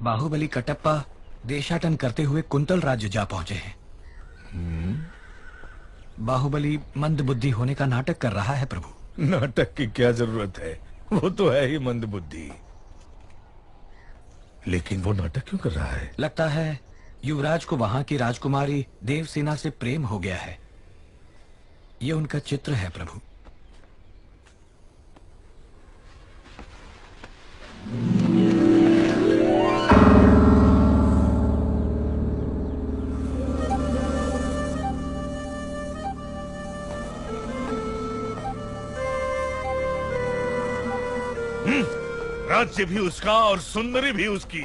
बाहुबली कटप्पा देशाटन करते हुए कुंतल राज्य जा पहुंचे हैं। बाहुबली मंदबुद्धि होने का नाटक कर रहा है प्रभु। नाटक की क्या जरूरत है, वो तो है ही मंदबुद्धि। लेकिन वो नाटक क्यों कर रहा है? लगता है युवराज को वहां की राजकुमारी देवसेना से प्रेम हो गया है। ये उनका चित्र है प्रभु। राज्य भी उसका और सुंदरी भी उसकी।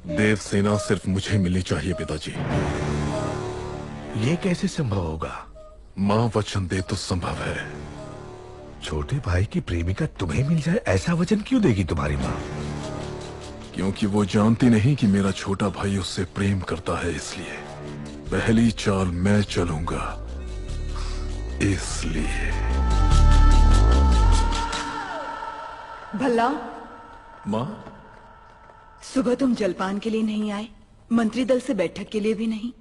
देवसेना सिर्फ मुझे मिलनी चाहिए पिताजी। ये कैसे संभव होगा? माँ वचन दे तो संभव है। छोटे भाई की प्रेमिका तुम्हें मिल जाए, ऐसा वचन क्यों देगी तुम्हारी माँ? क्योंकि वो जानती नहीं कि मेरा छोटा भाई उससे प्रेम करता है, इसलिए पहली चाल मैं चलूंगा, इसलिए। भल्ला, माँ, सुबह तुम जलपान के लिए नहीं आए, मंत्री दल से बैठक के लिए भी नहीं।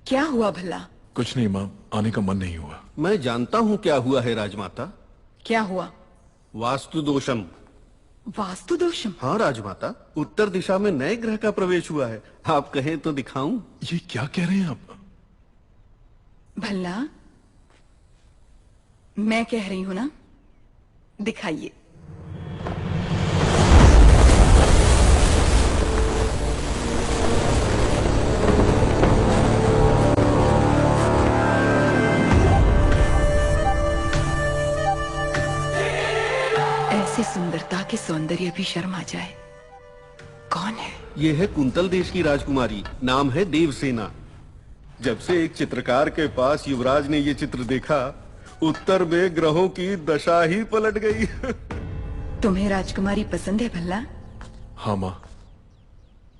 क्या हुआ भल्ला? कुछ नहीं माँ, आने का मन नहीं हुआ। मैं जानता हूँ क्या हुआ है राजमाता। क्या हुआ? वास्तु दोषम। वास्तु दोषम? हाँ राजमाता, उत्तर दिशा में नए ग्रह का प्रवेश हुआ है। आप कहें तो दिखाऊं? ये क्या कह रहे हैं आप? भल्ला, मैं कह रही हूं ना, दिखाइए। ऐसी सुंदरता के सौंदर्य भी शर्मा जाए। कौन है? ये है कुंतल देश की राजकुमारी, नाम है देवसेना। जब से एक चित्रकार के पास युवराज ने ये चित्र देखा, उत्तर में ग्रहों की दशा ही पलट गई। तुम्हें राजकुमारी पसंद है भल्ला? हाँ माँ,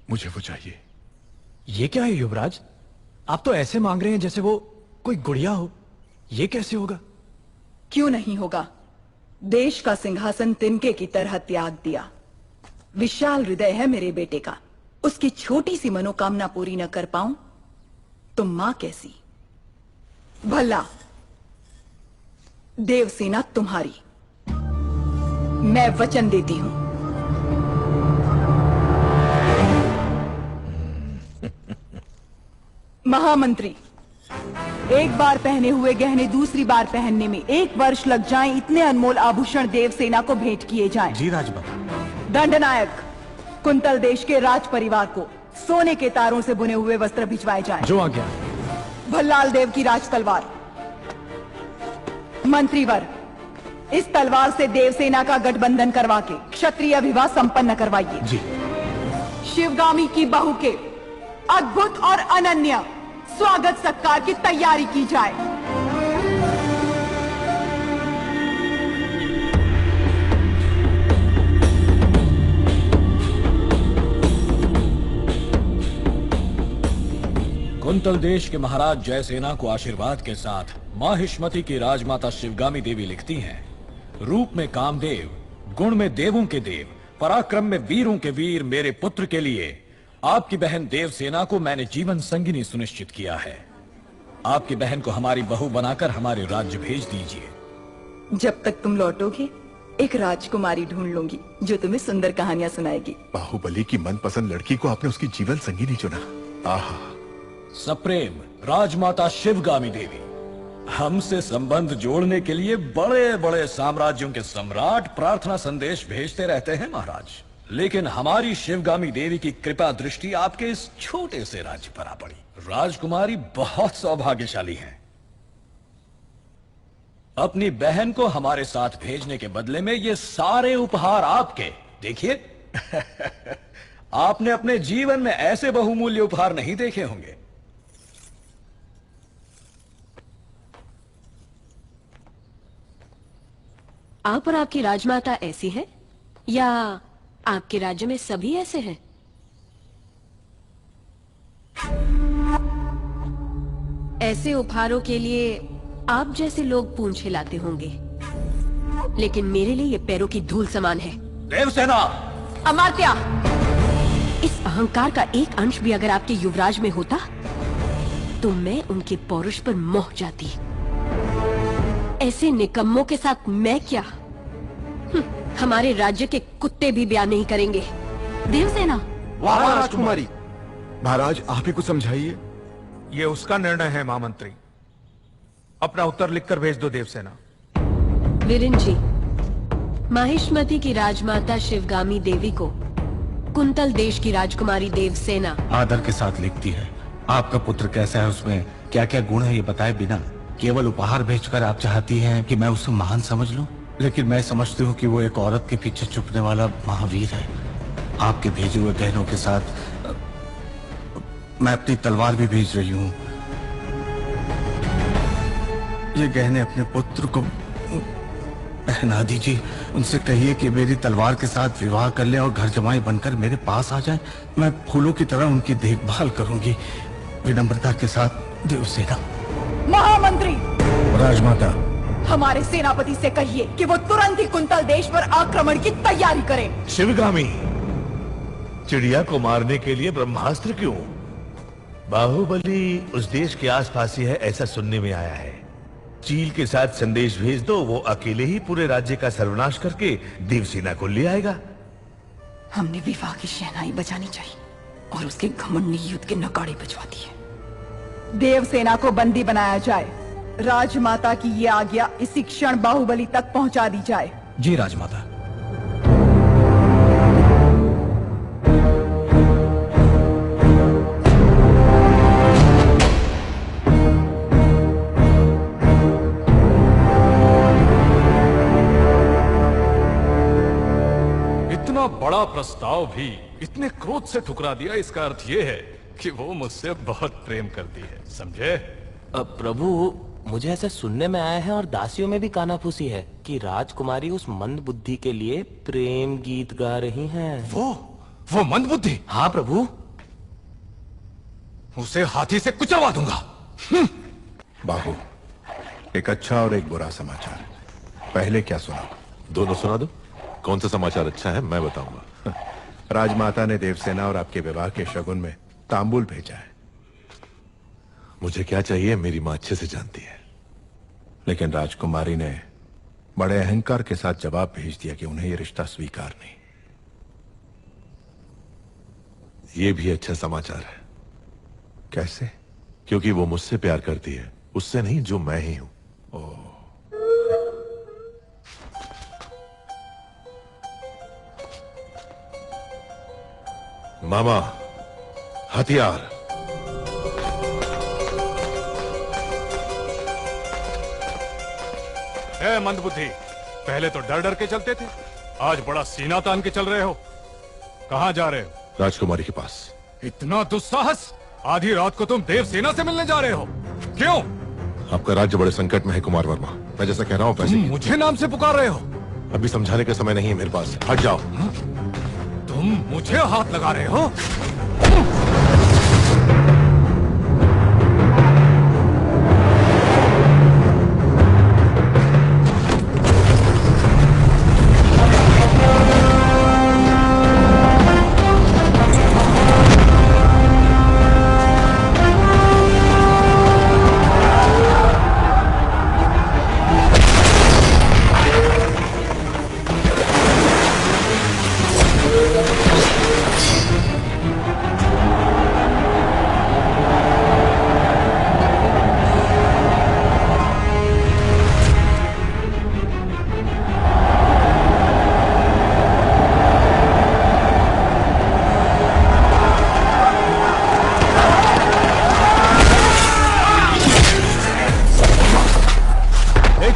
मुझे वो चाहिए। ये क्या है युवराज? आप तो ऐसे मांग रहे हैं जैसे वो कोई गुड़िया हो। ये कैसे होगा? क्यों नहीं होगा? देश का सिंहासन तिनके की तरह त्याग दिया। विशाल हृदय है मेरे बेटे का, उसकी छोटी सी मनोकामना पूरी न कर पाऊं तो मां कैसी? भला, देवसेना तुम्हारी, मैं वचन देती हूं। महामंत्री, एक बार पहने हुए गहने दूसरी बार पहनने में 1 वर्ष लग जाएं, इतने अनमोल आभूषण देवसेना को भेंट किए जाएं। जी राजमाता। दंडनायक, कुंतल देश के राज परिवार को सोने के तारों से बुने हुए वस्त्र भिजवाए जाएं। जो आज्ञा। भल्लाल देव की राज तलवार। मंत्रीवर, इस तलवार से देवसेना का गठबंधन करवा के क्षत्रिय विवाह संपन्न करवाइए। जी। शिवगामी की बहू के अद्भुत और अनन्य स्वागत सत्कार की तैयारी की जाए। कुंतल देश के महाराज जयसेना को आशीर्वाद के साथ माहिष्मति की राजमाता शिवगामी देवी लिखती हैं, रूप में कामदेव, गुण में देवों के देव, पराक्रम में वीरों के वीर मेरे पुत्र के लिए आपकी बहन देवसेना को मैंने जीवन संगिनी सुनिश्चित किया है। आपकी बहन को हमारी बहू बनाकर हमारे राज्य भेज दीजिए। जब तक तुम लौटोगे एक राजकुमारी ढूंढ लूंगी जो तुम्हें सुंदर कहानियां सुनाएगी। बाहुबली की मनपसंद लड़की को आपने उसकी जीवन संगिनी चुना। आहा। सप्रेम राजमाता शिवगामी देवी, हमसे संबंध जोड़ने के लिए बड़े बड़े साम्राज्यों के सम्राट प्रार्थना संदेश भेजते रहते हैं महाराज, लेकिन हमारी शिवगामी देवी की कृपा दृष्टि आपके इस छोटे से राज्य पर आ पड़ी। राजकुमारी बहुत सौभाग्यशाली हैं। अपनी बहन को हमारे साथ भेजने के बदले में ये सारे उपहार आपके। देखिए आपने अपने जीवन में ऐसे बहुमूल्य उपहार नहीं देखे होंगे। आप और आपकी राजमाता ऐसी हैं या आपके राज्य में सभी ऐसे हैं? ऐसे उपहारों के लिए आप जैसे लोग पूंछ हिलाते होंगे, लेकिन मेरे लिए ये पैरों की धूल समान है। देवसेना! अमात्या! इस अहंकार का एक अंश भी अगर आपके युवराज में होता तो मैं उनके पौरुष पर मोह जाती। ऐसे निकम्मों के साथ मैं क्या, हमारे राज्य के कुत्ते भी ब्याह नहीं करेंगे। देवसेना, वाह राजकुमारी। महाराज आप ही कुछ समझाइए। ये उसका निर्णय है महामंत्री। अपना उत्तर लिखकर भेज दो देवसेना। वीरेन जी, माहिष्मति की राजमाता शिवगामी देवी को कुंतल देश की राजकुमारी देवसेना आदर के साथ लिखती है। आपका पुत्र कैसा है, उसमें क्या क्या गुण है, ये बताए बिना केवल उपहार भेजकर आप चाहती हैं कि मैं उसे महान समझ लूं। लेकिन मैं समझती हूँ कि वो एक औरत के पीछे छुपने वाला महावीर है। आपके भेजे हुए गहनों के साथ मैं अपनी तलवार भी भेज रही हूँ। ये गहने अपने पुत्र को पहना दीजिए। उनसे कहिए कि मेरी तलवार के साथ विवाह कर ले और घर जमाई बनकर मेरे पास आ जाए। मैं फूलों की तरह उनकी देखभाल करूंगी। विनम्रता के साथ, देवसेना। महामंत्री, राजमाता, हमारे सेनापति से कहिए कि वो तुरंत ही कुंतल देश पर आक्रमण की तैयारी करें। शिवगामी, चिड़िया को मारने के लिए ब्रह्मास्त्र क्यों? बाहुबली उस देश के आसपास ही है, ऐसा सुनने में आया है। चील के साथ संदेश भेज दो, वो अकेले ही पूरे राज्य का सर्वनाश करके देवसेना को ले आएगा। हमने विवाह की शहनाई बजानी चाहिए और उसके घमंड ने युद्ध के नगाड़े बजवा दिए। देवसेना को बंदी बनाया जाए। राजमाता की ये आज्ञा इसी क्षण बाहुबली तक पहुंचा दी जाए। जी राजमाता। इतना बड़ा प्रस्ताव भी इतने क्रोध से ठुकरा दिया, इसका अर्थ यह है कि वो मुझसे बहुत प्रेम करती है, समझे? प्रभु, मुझे ऐसा सुनने में आया है और दासियों में भी कानाफूसी है कि राजकुमारी उस मंद बुद्धि के लिए प्रेम गीत गा रही हैं। वो मंदबुद्धि? हाँ प्रभु। उसे हाथी से कुचलवा दूंगा। बाबू, एक अच्छा और एक बुरा समाचार। पहले क्या सुना? दोनों सुना दो। कौन सा समाचार अच्छा है मैं बताऊंगा। राजमाता ने देवसेना और आपके विवाह के शगुन में तांबूल भेजा है। मुझे क्या चाहिए मेरी मां अच्छे से जानती है। लेकिन राजकुमारी ने बड़े अहंकार के साथ जवाब भेज दिया कि उन्हें यह रिश्ता स्वीकार नहीं। ये भी अच्छा समाचार है। कैसे? क्योंकि वो मुझसे प्यार करती है, उससे नहीं जो मैं ही हूं। मामा, हथियार। ए मंदबुद्धि, पहले तो डर डर के चलते थे, आज बड़ा सीना तान के चल रहे हो। कहां जा रहे हो? राजकुमारी के पास। इतना दुस्साहस! आधी रात को तुम देवसेना से मिलने जा रहे हो, क्यों? आपका राज्य बड़े संकट में है कुमार वर्मा। मैं जैसा कह रहा हूं वैसे। मुझे नाम से पुकार रहे हो? अभी समझाने का समय नहीं है मेरे पास, हट जाओ। तुम मुझे हाथ लगा रहे हो?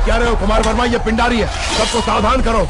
क्या रहे हो कुमार वर्मा? ये पिंडारी है, सबको सावधान करो।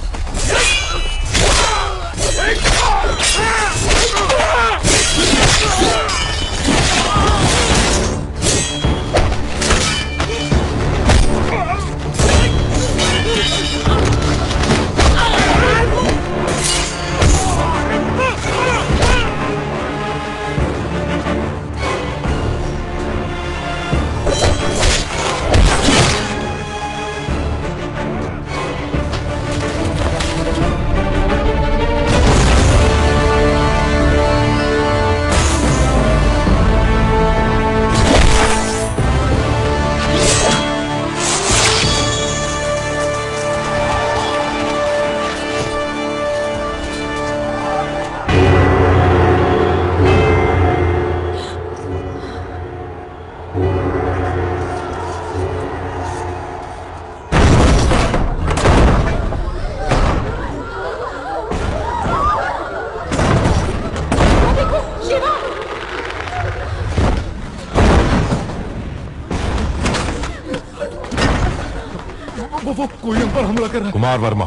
वो कोई हम पर हमला कर रहा है। कुमार वर्मा,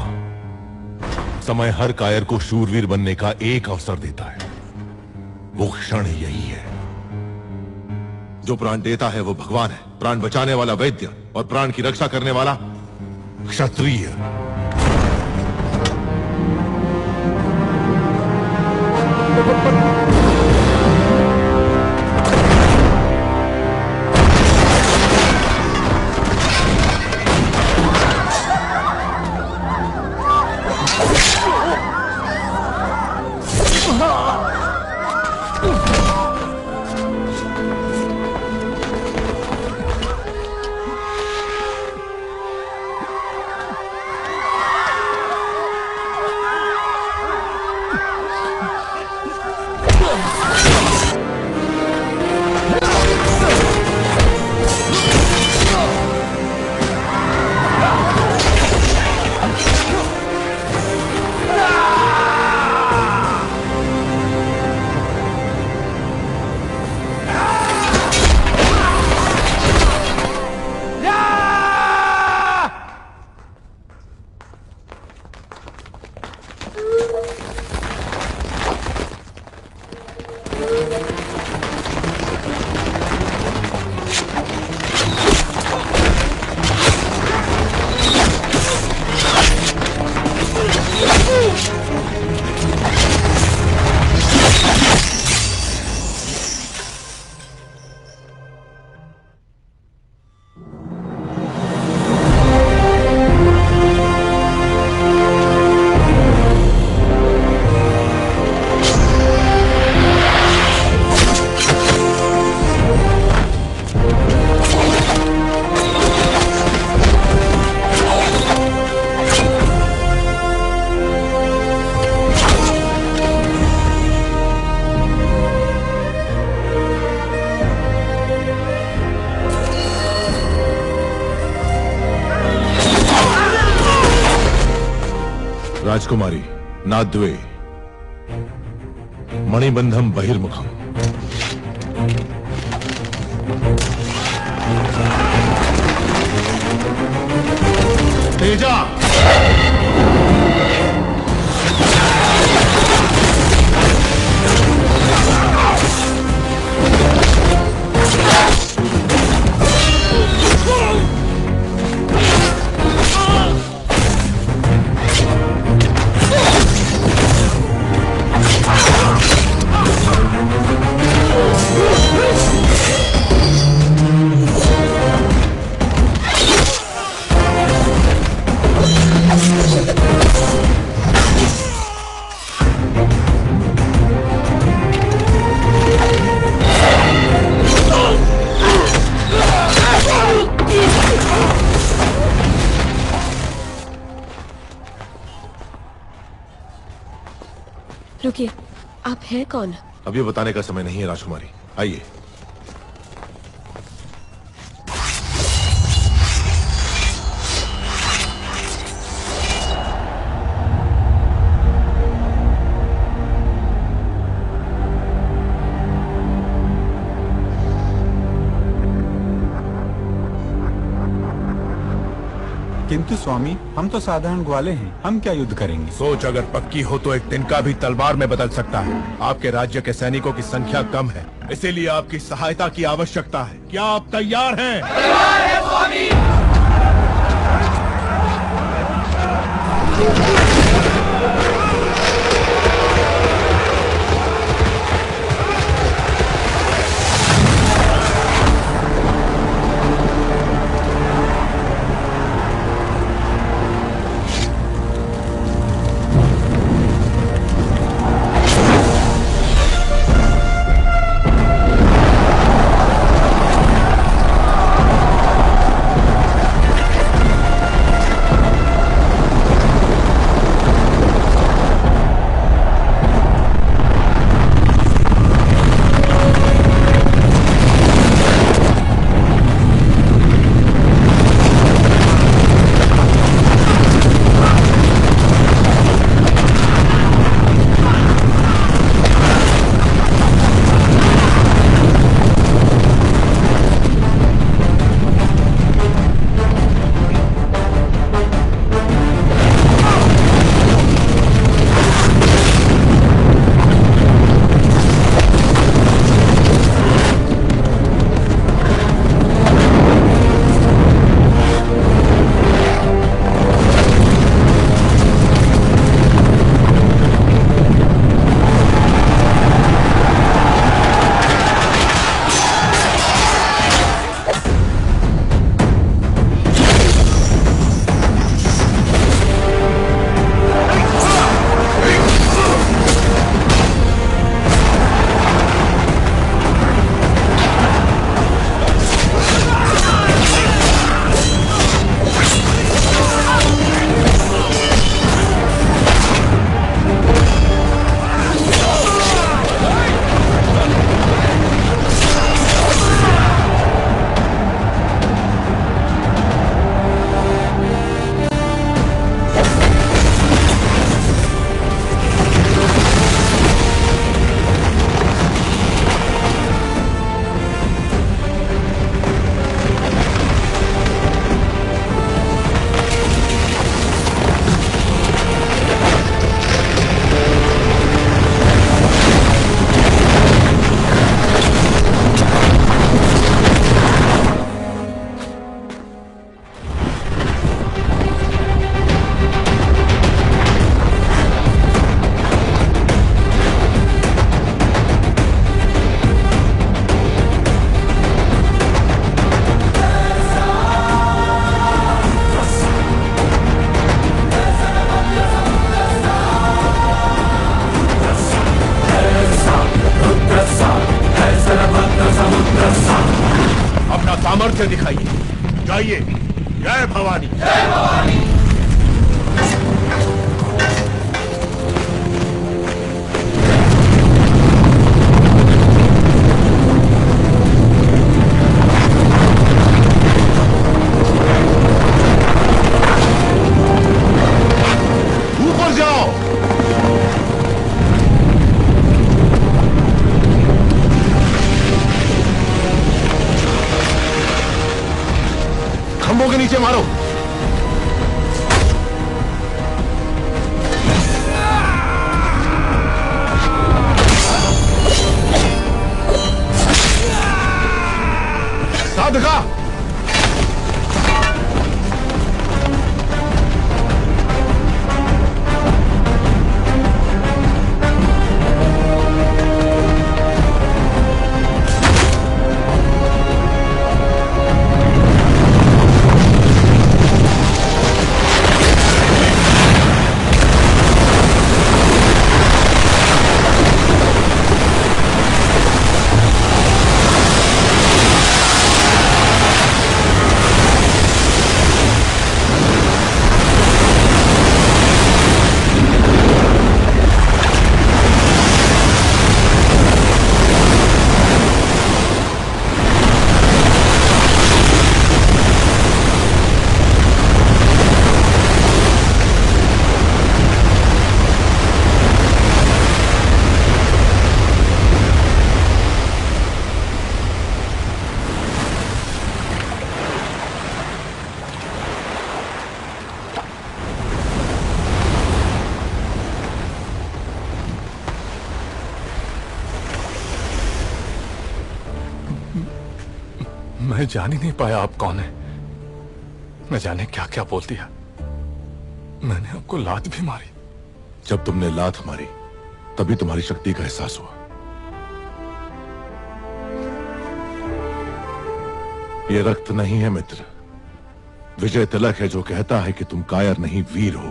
समय हर कायर को शूरवीर बनने का एक अवसर देता है। वो क्षण यही है। जो प्राण देता है वो भगवान है, प्राण बचाने वाला वैद्य और प्राण की रक्षा करने वाला क्षत्रिय। राजकुमारी नाद्वे मणिबंधम बहिर्मुखम। तेजा रुकिए, आप हैं कौन? अब ये बताने का समय नहीं है राजकुमारी, आइए। किंतु स्वामी, हम तो साधारण ग्वाले हैं, हम क्या युद्ध करेंगे? सोच अगर पक्की हो तो एक तिनका भी तलवार में बदल सकता है। आपके राज्य के सैनिकों की संख्या कम है, इसीलिए आपकी सहायता की आवश्यकता है। क्या आप तैयार हैं? तैयार है स्वामी। उसे दिखाइए। जाइए। जय भवानी। ऊपर जाओ। खंभों के नीचे मारो। साधका। मैं जान ही नहीं पाया आप कौन है। न जाने क्या क्या बोल दिया। मैंने आपको लात भी मारी। जब तुमने लात मारी तभी तुम्हारी शक्ति का एहसास हुआ। ये रक्त नहीं है मित्र, विजय तिलक है जो कहता है कि तुम कायर नहीं वीर हो।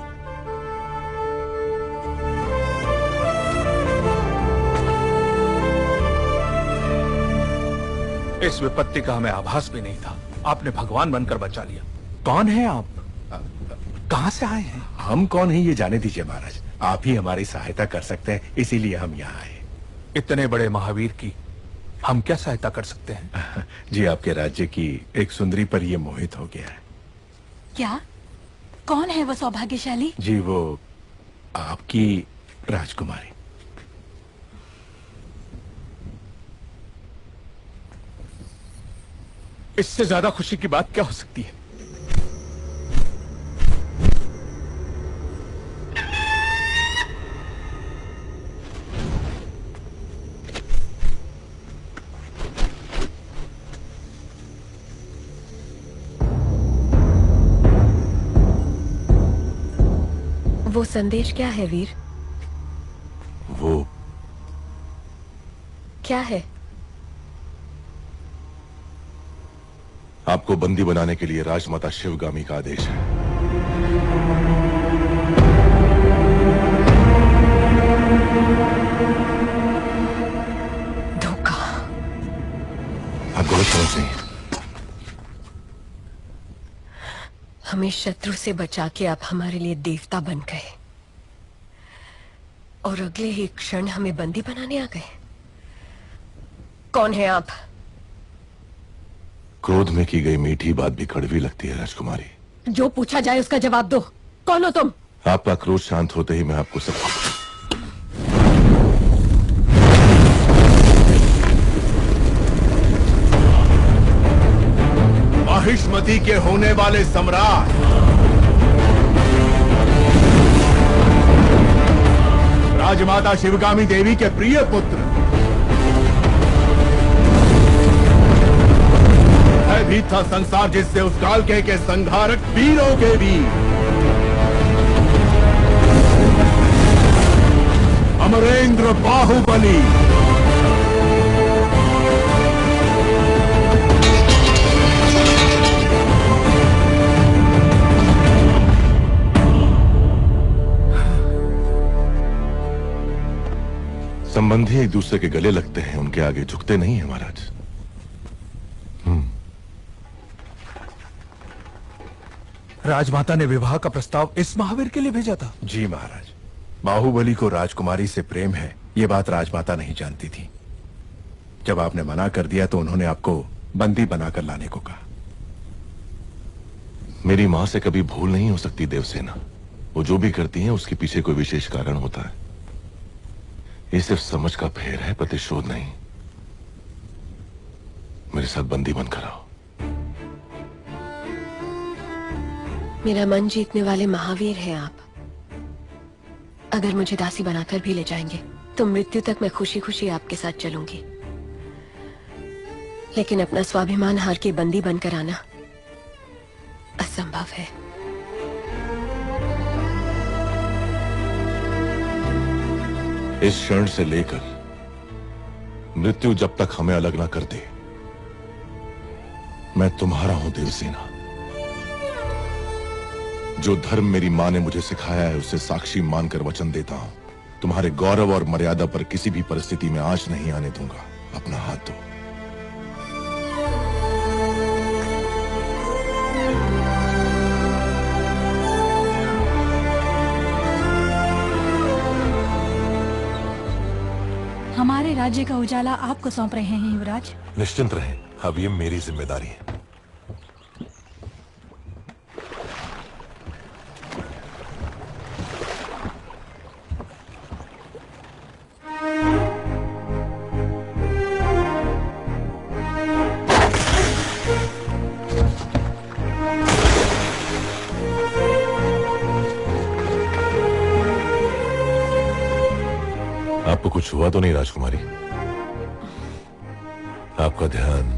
इस विपत्ति का हमें आभास भी नहीं था। आपने भगवान बनकर बचा लिया। कौन है आप? कहां से आए हैं? हम कौन है ये जाने दीजिए महाराज। आप ही हमारी सहायता कर सकते हैं, इसीलिए हम यहाँ आए। इतने बड़े महावीर की हम क्या सहायता कर सकते हैं? जी आपके राज्य की एक सुंदरी पर ये मोहित हो गया है। क्या? कौन है वो सौभाग्यशाली? जी वो आपकी राजकुमारी। इससे ज्यादा खुशी की बात क्या हो सकती है? वो संदेश क्या है वीर? वो क्या है? आपको बंदी बनाने के लिए राजमाता शिवगामी का आदेश है। धोखा। आप गलत समझ रही हैं। हमें शत्रु से बचा के आप हमारे लिए देवता बन गए और अगले ही क्षण हमें बंदी बनाने आ गए। कौन है आप? क्रोध में की गई मीठी बात भी कड़वी लगती है राजकुमारी। जो पूछा जाए उसका जवाब दो। कौन हो तुम? आपका क्रोध शांत होते ही मैं आपको सब महिष्मति के होने वाले सम्राट राजमाता शिवगामी देवी के प्रिय पुत्र भी था संसार जिससे उस काल के संहारक वीरों के वीर अमरेंद्र बाहुबली। संबंधी एक दूसरे के गले लगते हैं, उनके आगे झुकते नहीं हैं महाराज। राजमाता ने विवाह का प्रस्ताव इस महावीर के लिए भेजा था। जी महाराज, बाहुबली को राजकुमारी से प्रेम है, ये बात राजमाता नहीं जानती थी। जब आपने मना कर दिया तो उन्होंने आपको बंदी बनाकर लाने को कहा। मेरी मां से कभी भूल नहीं हो सकती देवसेना। वो जो भी करती हैं उसके पीछे कोई विशेष कारण होता है। ये सिर्फ समझ का फेर है, प्रतिशोध नहीं। मेरे साथ बंदी बनकर आओ। मेरा मन जीतने वाले महावीर हैं आप। अगर मुझे दासी बनाकर भी ले जाएंगे तो मृत्यु तक मैं खुशी खुशी आपके साथ चलूंगी, लेकिन अपना स्वाभिमान हार के बंदी बनकर आना असंभव है। इस क्षण से लेकर मृत्यु जब तक हमें अलग ना कर दे, मैं तुम्हारा हूं देवसेना। जो धर्म मेरी मां ने मुझे सिखाया है उसे साक्षी मानकर वचन देता हूं, तुम्हारे गौरव और मर्यादा पर किसी भी परिस्थिति में आंच नहीं आने दूंगा। अपना हाथ दो। हमारे राज्य का उजाला आपको सौंप रहे हैं युवराज। निश्चिंत रहें, अब ये मेरी जिम्मेदारी है। आपको कुछ हुआ तो नहीं राजकुमारी? आपका ध्यान